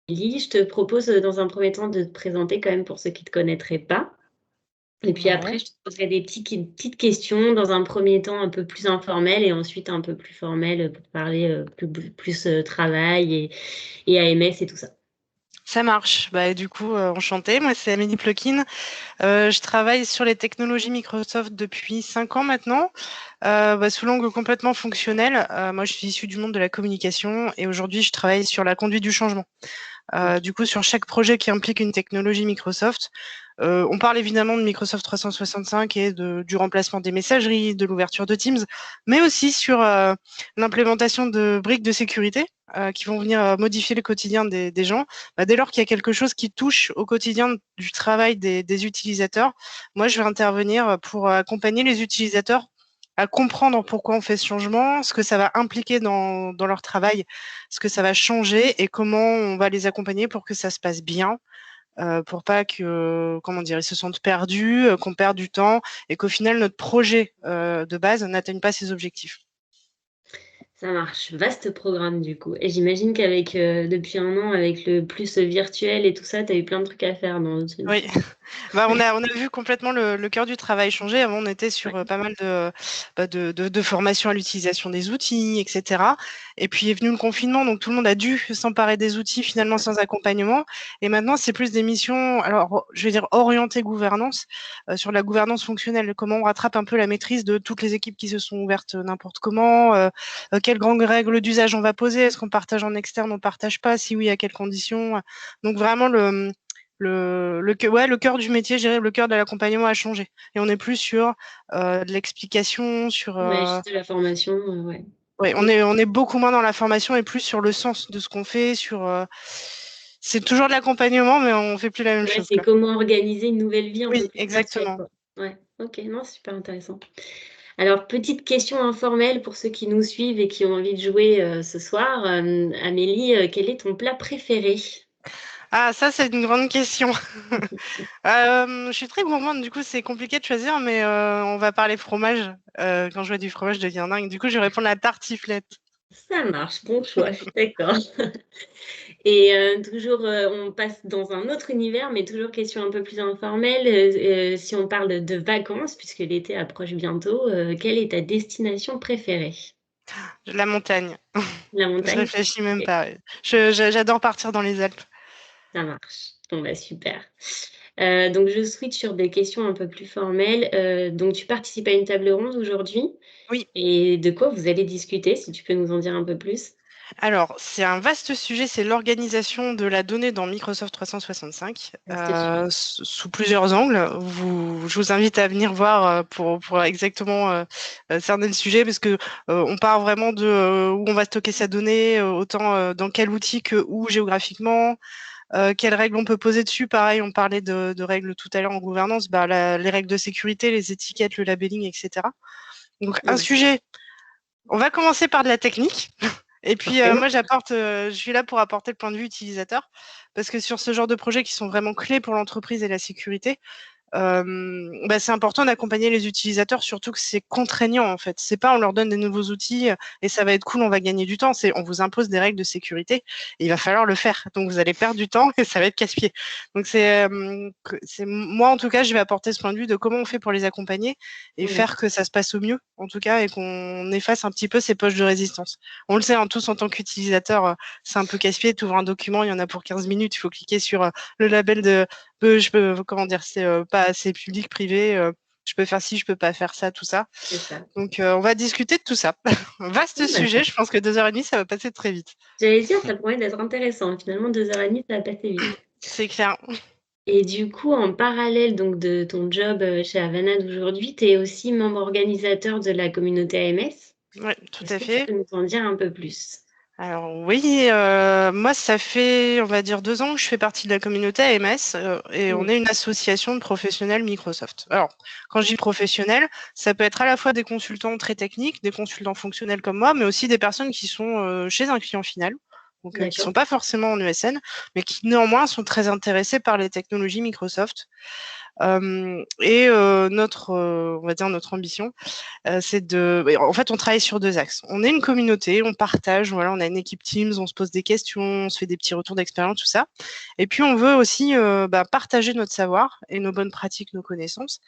Amélie, je te propose dans un premier temps de te présenter quand même pour ceux qui ne te connaîtraient pas. Et puis après, Ouais. je te poserai des petites questions dans un premier temps un peu plus informel et ensuite un peu plus formel pour parler plus travail et AMS et tout ça. Ça marche. Bah, du coup, enchantée. Moi, c'est Amélie Pleukin. Je travaille sur les technologies Microsoft depuis 5 ans maintenant, sous l'angle complètement fonctionnel. Moi, je suis issue du monde de la communication et aujourd'hui, je travaille sur la conduite du changement. Ok. Du coup, sur chaque projet qui implique une technologie Microsoft, on parle évidemment de Microsoft 365 et du remplacement des messageries, de l'ouverture de Teams, mais aussi sur l'implémentation de briques de sécurité qui vont venir modifier le quotidien des gens. Dès lors qu'il y a quelque chose qui touche au quotidien du travail des utilisateurs, moi, je vais intervenir pour accompagner les utilisateurs à comprendre pourquoi on fait ce changement, ce que ça va impliquer dans leur travail, ce que ça va changer et comment on va les accompagner pour que ça se passe bien, pour pas que, comment dire, ils se sentent perdus, qu'on perde du temps et qu'au final notre projet de base n'atteigne pas ses objectifs. Ça marche. Vaste programme du coup. Et j'imagine qu'avec depuis un an, avec le plus virtuel et tout ça, tu as eu plein de trucs à faire dans le truc. Oui, on a vu complètement le cœur du travail changer. Avant, on était sur Ouais. pas mal de formations à l'utilisation des outils, etc. Et puis est venu le confinement, donc tout le monde a dû s'emparer des outils finalement sans accompagnement. Et maintenant, c'est plus des missions, alors je vais dire orientées gouvernance, sur la gouvernance fonctionnelle. Comment on rattrape un peu la maîtrise de toutes les équipes qui se sont ouvertes n'importe comment, quelles grandes règles d'usage on va poser, est-ce qu'on partage en externe, on partage pas, si oui, à quelles conditions. Donc vraiment le cœur du métier, je dirais, le cœur de l'accompagnement a changé. Et on n'est plus sur de l'explication, sur. Ouais, juste de la formation, ouais. Ouais, Ok. on est beaucoup moins dans la formation et plus sur le sens de ce qu'on fait. C'est toujours de l'accompagnement, mais on fait plus la même Ouais, chose, c'est quoi. comment organiser une nouvelle vie un peu Oui, plus virtuelle, exactement. quoi. Ouais, ok, non, super intéressant. Alors, petite question informelle pour ceux qui nous suivent et qui ont envie de jouer ce soir. Amélie, quel est ton plat préféré? Ah, ça, c'est une grande question. Je suis très gourmande, du coup, c'est compliqué de choisir, mais on va parler fromage. Quand je vois du fromage, je deviens dingue. Du coup, je vais répondre à la tartiflette. Ça marche, bon choix, je suis d'accord. Et toujours, on passe dans un autre univers, mais toujours question un peu plus informelle. Si on parle de vacances, puisque l'été approche bientôt, quelle est ta destination préférée? La montagne. La Je montagne? réfléchis même Ok, pas. J'adore partir dans les Alpes. ça marche. Bon, bah, super. Donc, je switch sur des questions un peu plus formelles. Donc, tu participes à une table ronde aujourd'hui. Oui. Et de quoi vous allez discuter, si tu peux nous en dire un peu plus? Alors, c'est un vaste sujet, c'est l'organisation de la donnée dans Microsoft 365 Vaste sujet. sous plusieurs angles. Je vous invite à venir voir pour exactement cerner le sujet parce que on part vraiment de où on va stocker sa donnée, autant dans quel outil que où géographiquement, quelles règles on peut poser dessus. Pareil, on parlait de règles tout à l'heure en gouvernance, les règles de sécurité, les étiquettes, le labeling, etc. Donc, un Ouais. sujet. On va commencer par de la technique. Et puis Forcément. moi je suis là pour apporter le point de vue utilisateur parce que sur ce genre de projets qui sont vraiment clés pour l'entreprise et la sécurité, c'est important d'accompagner les utilisateurs, surtout que c'est contraignant en fait. C'est pas on leur donne des nouveaux outils et ça va être cool, on va gagner du temps. C'est on vous impose des règles de sécurité et il va falloir le faire. Donc vous allez perdre du temps et ça va être casse-pied. Donc c'est moi en tout cas, je vais apporter ce point de vue de comment on fait pour les accompagner et Ouais. faire que ça se passe au mieux en tout cas et qu'on efface un petit peu ces poches de résistance. On le sait hein, tous en tant qu'utilisateurs, c'est un peu casse-pied. Tu ouvres un document, il y en a pour 15 minutes, il faut cliquer sur le label de je peux, comment dire, c'est pas assez public, privé. Je peux faire ci, je peux pas faire ça, tout ça. C'est ça. Donc, on va discuter de tout ça. Vaste Bon, bah, sujet. Je pense que 2 heures et demie, ça va passer très vite. j'allais dire, ça pourrait être intéressant. Finalement, 2h30, ça va passer vite. C'est clair. Et du coup, en parallèle donc de ton job chez Havana d'aujourd'hui, tu es aussi membre organisateur de la communauté AMS. Ouais, tout Est-ce à que tu fait. peux nous en dire un peu plus? Alors oui, moi ça fait, on va dire 2 ans que je fais partie de la communauté AMS et on Oui, est une association de professionnels Microsoft. Alors, quand je dis professionnels, ça peut être à la fois des consultants très techniques, des consultants fonctionnels comme moi, mais aussi des personnes qui sont chez un client final, donc qui d'accord. sont pas forcément en ESN, mais qui néanmoins sont très intéressés par les technologies Microsoft. On va dire notre ambition, c'est en fait, on travaille sur deux axes. On est une communauté, on partage, voilà, on a une équipe Teams, on se pose des questions, on se fait des petits retours d'expérience, tout ça. Et puis, on veut aussi partager notre savoir et nos bonnes pratiques, nos connaissances.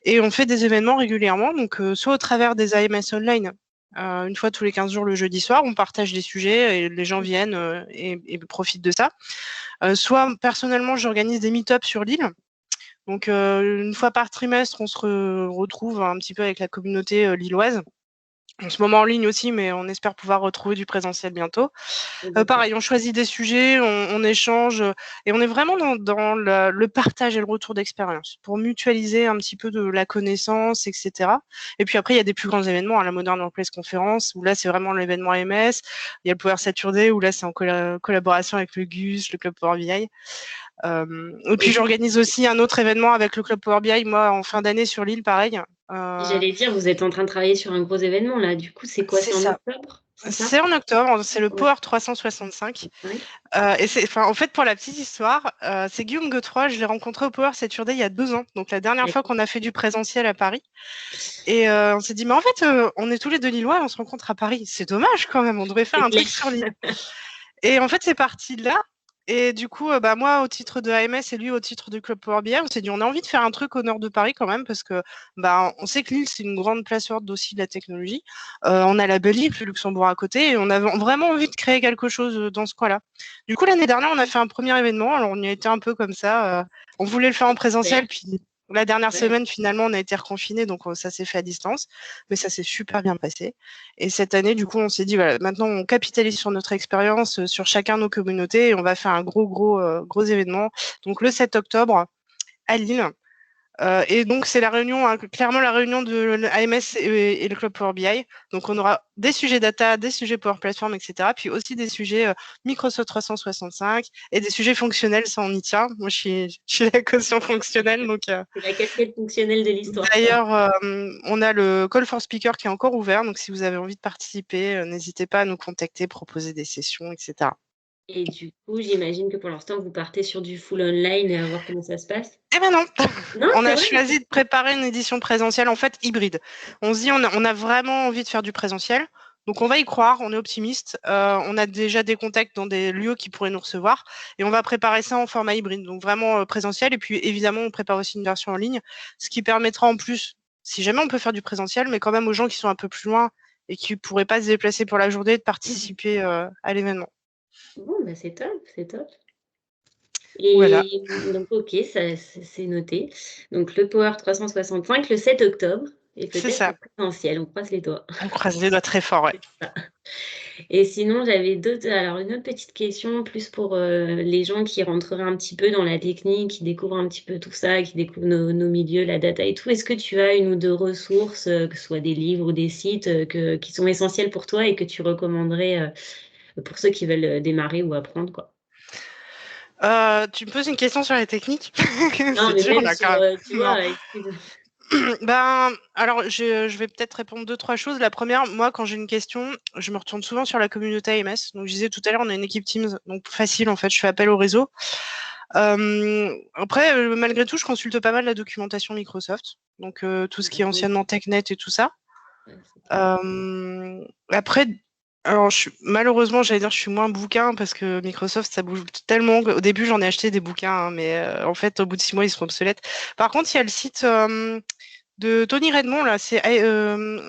Et on fait des événements régulièrement, donc soit au travers des AMS online, une fois tous les 15 jours le jeudi soir, on partage des sujets et les gens viennent et profitent de ça. Soit personnellement, j'organise des meet-ups sur l'île. Donc, une fois par trimestre, on se retrouve un petit peu avec la communauté lilloise. En ce moment en ligne aussi, mais on espère pouvoir retrouver du présentiel bientôt. Pareil, on choisit des sujets, on échange, et on est vraiment dans le partage et le retour d'expérience pour mutualiser un petit peu de la connaissance, etc. Et puis après, il y a des plus grands événements, la Modern Workplace Conference, où là, c'est vraiment l'événement AMS. Il y a le Power Saturday, où là, c'est en collaboration avec le GUS, le Club Power BI. Et puis j'organise aussi un autre événement avec le Club Power BI, moi, en fin d'année sur l'île, pareil. J'allais dire, vous êtes en train de travailler sur un gros événement là. Du coup, c'est quoi? C'est C'est en ça. octobre, c'est ça? C'est en octobre, c'est le Ouais. Power 365. Ouais. En fait, pour la petite histoire, c'est Guillaume Godefroy, je l'ai rencontré au Power Saturday il y a 2 ans, donc la dernière fois D'accord. qu'on a fait du présentiel à Paris. Et on s'est dit, mais en fait, on est tous les deux Lillois, on se rencontre à Paris. C'est dommage quand même, on devrait faire C'est un clair. truc sur l'île. Et en fait, c'est parti de là. Et du coup, moi, au titre de AMS et lui au titre du Club Power BI, on s'est dit, on a envie de faire un truc au nord de Paris quand même, parce que on sait que Lille, c'est une grande place forte aussi de la technologie. On a la belle île, le Luxembourg à côté, et on avait vraiment envie de créer quelque chose dans ce coin-là. Du coup, l'année dernière, on a fait un premier événement. Alors, on y a été un peu comme ça. On voulait le faire en Super. présentiel, puis la dernière Ouais. semaine, finalement, on a été reconfinés, donc ça s'est fait à distance. Mais ça s'est super bien passé. Et cette année, du coup, on s'est dit, voilà, maintenant, on capitalise sur notre expérience, sur chacun de nos communautés, et on va faire un gros événement. Donc, le 7 octobre, à Lille. Et donc, c'est la réunion, hein, clairement la réunion de l'AMS et le Club Power BI. Donc, on aura des sujets data, des sujets Power Platform, etc. Puis aussi des sujets Microsoft 365 et des sujets fonctionnels, ça on y tient. Moi, je suis la caution fonctionnelle. Donc, C'est la casquette fonctionnelle de l'histoire, quoi. d'ailleurs, on a le Call for Speaker qui est encore ouvert. Donc, si vous avez envie de participer, n'hésitez pas à nous contacter, proposer des sessions, etc. Et du coup, j'imagine que pour l'instant, vous partez sur du full online et à voir comment ça se passe. Eh ben non, Non, on c'est a vrai? choisi de préparer une édition présentielle, en fait, hybride. On se dit, on a vraiment envie de faire du présentiel. Donc, on va y croire, on est optimiste. On a déjà des contacts dans des lieux qui pourraient nous recevoir. Et on va préparer ça en format hybride, donc vraiment présentiel. Et puis, évidemment, on prépare aussi une version en ligne, ce qui permettra en plus, si jamais on peut faire du présentiel, mais quand même aux gens qui sont un peu plus loin et qui ne pourraient pas se déplacer pour la journée, de participer à l'événement. Bon, bah, c'est top, c'est top. Voilà, Et donc OK, ça c'est noté. Donc le Power 365 le 7 octobre et c'est peut-être ça. en présentiel, on croise les doigts. On croise les doigts très fort, ouais. C'est ça. Et sinon, j'avais une autre petite question plus pour, les gens qui rentreraient un petit peu dans la technique, qui découvrent un petit peu tout ça, qui découvrent nos milieux, la data et tout. Est-ce que tu as une ou 2 ressources, que ce soit des livres ou des sites, qui sont essentiels pour toi et que tu recommanderais, pour ceux qui veulent, démarrer ou apprendre, quoi? Tu me poses une question sur les techniques? Non, C'est mais dur même là sur, quand même. tu Non. vois, excuse Alors je vais peut-être répondre 2-3 choses. La première, moi quand j'ai une question, je me retourne souvent sur la communauté AMS. Donc je disais tout à l'heure, on a une équipe Teams, donc facile en fait, je fais appel au réseau. Après, malgré tout, je consulte pas mal la documentation Microsoft, donc tout ce qui est oui, anciennement TechNet et tout ça. ouais, c'est clair. Après, alors malheureusement, j'allais dire, je suis moins bouquin parce que Microsoft, ça bouge tellement. Au début, j'en ai acheté des bouquins, hein, mais en fait, au bout de 6 mois, ils sont obsolètes. Par contre, il y a le site de Tony Redmond, là, c'est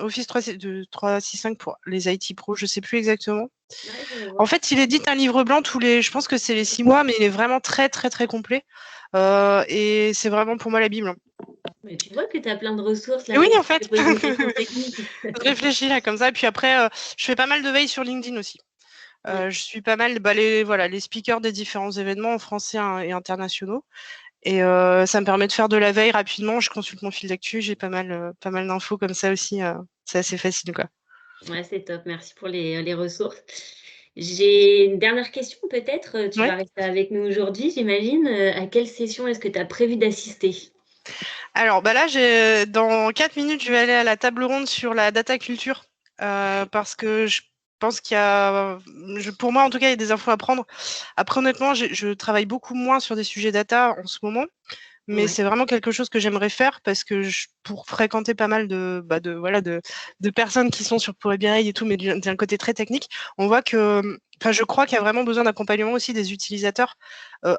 Office 365 pour les IT pros, je sais plus exactement. Ouais, je vais En voir. fait, il édite un livre blanc je pense que c'est les 6 mois, mais il est vraiment très, très, très complet. Et c'est vraiment pour moi la Bible. Mais tu vois que tu as plein de ressources Et là, oui, même en si tu te fait. poses une question technique. Je réfléchis là comme ça. Et puis après, je fais pas mal de veille sur LinkedIn aussi. Ouais. Je suis pas mal les speakers des différents événements français et internationaux. Et ça me permet de faire de la veille rapidement. Je consulte mon fil d'actu. J'ai pas mal d'infos comme ça aussi. C'est assez facile, quoi. Ouais, c'est top. Merci pour les ressources. J'ai une dernière question peut-être. Tu Ouais. vas rester avec nous aujourd'hui, j'imagine. À quelle session est-ce que tu as prévu d'assister? Alors, là, dans 4 minutes, je vais aller à la table ronde sur la data culture parce que je pense pour moi en tout cas, il y a des infos à prendre. Après, honnêtement, je travaille beaucoup moins sur des sujets data en ce moment. mais Ouais. c'est vraiment quelque chose que j'aimerais faire parce que pour fréquenter pas mal de personnes qui sont sur Power BI et tout, mais d'un côté très technique, on voit que, enfin, je crois qu'il y a vraiment besoin d'accompagnement aussi des utilisateurs,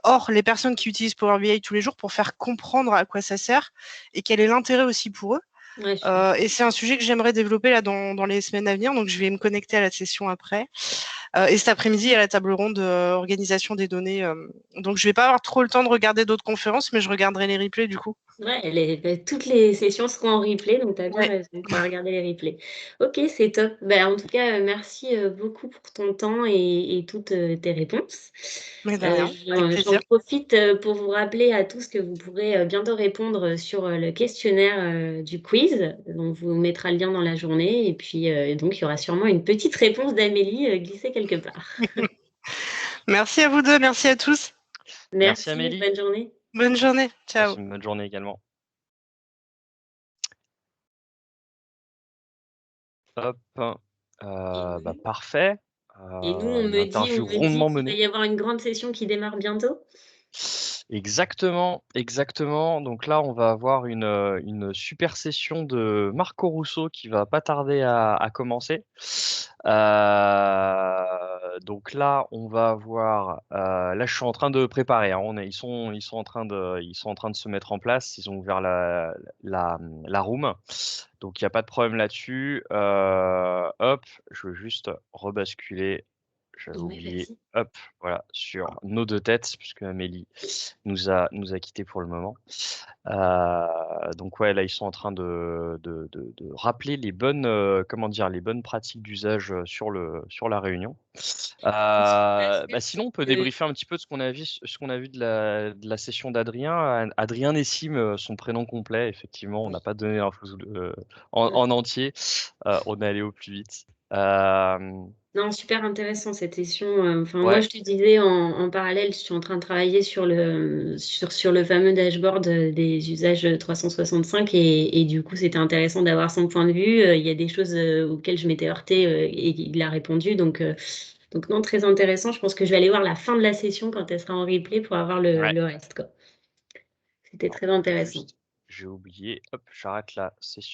hors les personnes qui utilisent Power BI tous les jours pour faire comprendre à quoi ça sert et quel est l'intérêt aussi pour eux. Ouais, je suis d'accord. Et c'est un sujet que j'aimerais développer là dans les semaines à venir, donc je vais me connecter à la session après. Et cet après-midi, il y a la table ronde organisation des données. Donc je vais pas avoir trop le temps de regarder d'autres conférences, mais je regarderai les replays du coup. Ouais, toutes les sessions seront en replay, donc tu as bien Ouais, raison, tu vas regarder les replays. OK, c'est top. Ben en tout cas, merci, beaucoup pour ton temps et toutes, tes réponses. mais de rien, avec J'en plaisir. profite, pour vous rappeler à tous que vous pourrez, bientôt répondre, sur, le questionnaire, du quiz. On vous mettra le lien dans la journée et puis, donc il y aura sûrement une petite réponse d'Amélie, glissée quelque part. Merci à vous deux, merci à tous. Merci Merci, Amélie. bonne journée. Bonne journée. Passe Ciao. une bonne journée également. Hop, parfait. Et nous, on Une me dit interview rondement qu'il va menée. y avoir une grande session qui démarre bientôt. Exactement, exactement. Donc là, on va avoir une super session de Marco Russo qui va pas tarder à commencer. Donc là, on va avoir. Là, je suis en train de préparer, hein. Ils sont en train de se mettre en place. Ils ont ouvert la room. Donc il n'y a pas de problème là-dessus. Hop, je veux juste rebasculer. J'avais Ouais, oublié. vas-y. Hop, voilà, sur nos deux têtes, puisque Amélie nous a quittés pour le moment. Donc ouais, là, ils sont en train de rappeler les bonnes, comment dire, les bonnes pratiques d'usage sur la réunion. Ce qu'on va faire, Sinon, c'est on peut que débriefer un petit peu de ce qu'on a vu de la session d'Adrien. Adrien Nessim, son prénom complet, effectivement, on n'a pas donné l'info en entier. On est allé au plus vite. non, super intéressant cette session, enfin moi Ouais, je te disais en parallèle, je suis en train de travailler sur le fameux dashboard, des usages, 365 et du coup, c'était intéressant d'avoir son point de vue. Il y a des choses, auxquelles je m'étais heurtée, et il a répondu donc non, très intéressant. Je pense que je vais aller voir la fin de la session quand elle sera en replay pour avoir ouais. le reste, quoi. C'était Alors, très intéressant. juste, j'ai oublié. Hop, j'arrête la session.